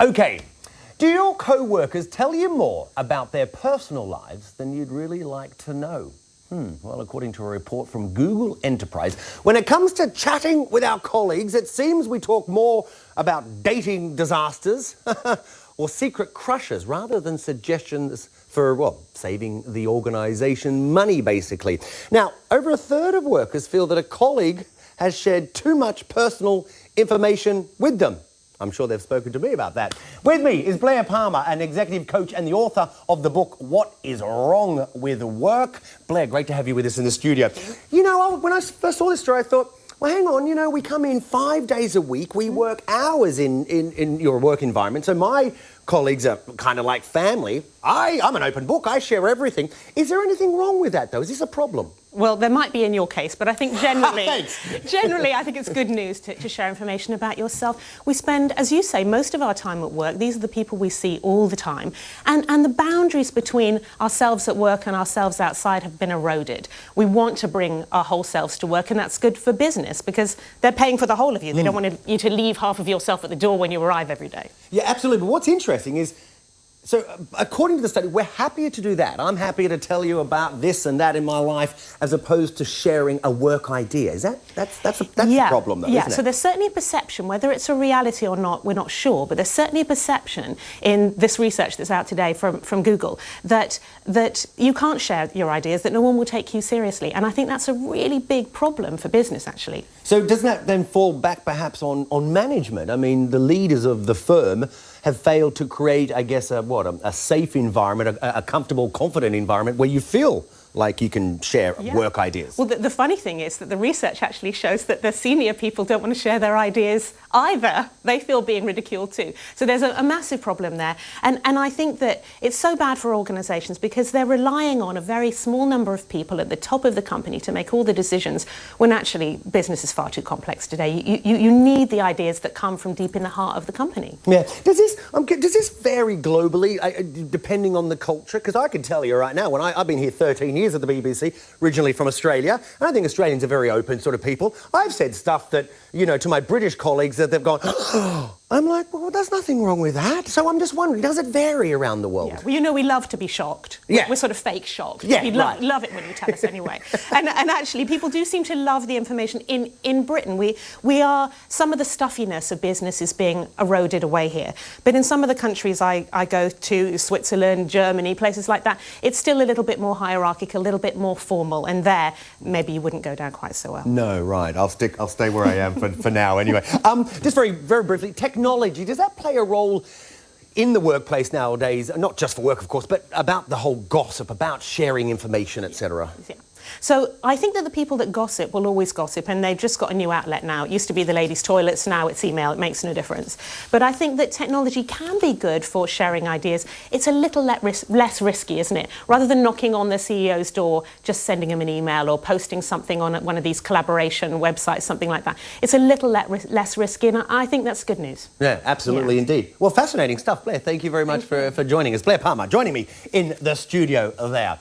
Okay, do your co-workers tell you more about their personal lives than you'd really like to know? Well, according to a report from Google Enterprise, when it comes to chatting with our colleagues, it seems we talk more about dating disasters or secret crushes rather than suggestions for, well, saving the organisation money, basically. Now, over a third of workers feel that a colleague has shared too much personal information with them. I'm sure they've spoken to me about that. With me is Blaire Palmer, an executive coach and the author of the book, What is Wrong with Work? Blaire, great to have you with us in the studio. You know, when I first saw this story, I thought, well, hang on, you know, we come in 5 days a week, we work hours in your work environment, so my colleagues are kind of like family. I'm an open book, I share everything. Is there anything wrong with that, though? Is this a problem? Well, there might be in your case, but I think generally, I think it's good news to share information about yourself. We spend, as you say, most of our time at work. These are the people we see all the time. And the boundaries between ourselves at work and ourselves outside have been eroded. We want to bring our whole selves to work, and that's good for business because they're paying for the whole of you. They don't want you to leave half of yourself at the door when you arrive every day. Yeah, absolutely. But what's interesting is, so according to the study, we're happier to do that. I'm happier to tell you about this and that in my life as opposed to sharing a work idea. Is that's a problem, though, isn't it? So there's certainly a perception, whether it's a reality or not, we're not sure, but there's certainly a perception in this research that's out today from Google that you can't share your ideas, that no one will take you seriously. And I think that's a really big problem for business, actually. So doesn't that then fall back perhaps on management? I mean, the leaders of the firm have failed to create, I guess, a safe environment, a comfortable, confident environment where you feel like you can share work ideas. Well, the funny thing is that the research actually shows that the senior people don't want to share their ideas either. They feel being ridiculed too. So there's a massive problem there. And I think that it's so bad for organisations because they're relying on a very small number of people at the top of the company to make all the decisions when actually business is far too complex today. You need the ideas that come from deep in the heart of the company. Yeah. Does this vary globally, depending on the culture? Because I can tell you right now, I've been here 13 years at the BBC, originally from Australia, and I think Australians are very open sort of people. I've said stuff that, you know, to my British colleagues that they've gone, I'm like, well, there's nothing wrong with that. So I'm just wondering, does it vary around the world? Yeah. Well, you know, we love to be shocked. Yeah. We're sort of fake shocked. Yeah, We love it when you tell us anyway. and actually, people do seem to love the information in Britain. We are, some of the stuffiness of business is being eroded away here. But in some of the countries I go to, Switzerland, Germany, places like that, it's still a little bit more hierarchical, a little bit more formal. And there, maybe you wouldn't go down quite so well. No, right. I'll stay where I am for now anyway. Just very briefly, technology, does that play a role in the workplace nowadays? Not just for work, of course, but about the whole gossip, about sharing information, etc. Yeah. So I think that the people that gossip will always gossip, and they've just got a new outlet now. It used to be the ladies' toilets, now it's email. It makes no difference. But I think that technology can be good for sharing ideas. It's a little less risky, isn't it? Rather than knocking on the CEO's door, just sending him an email or posting something on one of these collaboration websites, something like that. It's a little less risky, and I think that's good news. Yeah, absolutely indeed. Well, fascinating stuff, Blaire. Thank you very much for joining us. Blaire Palmer joining me in the studio there.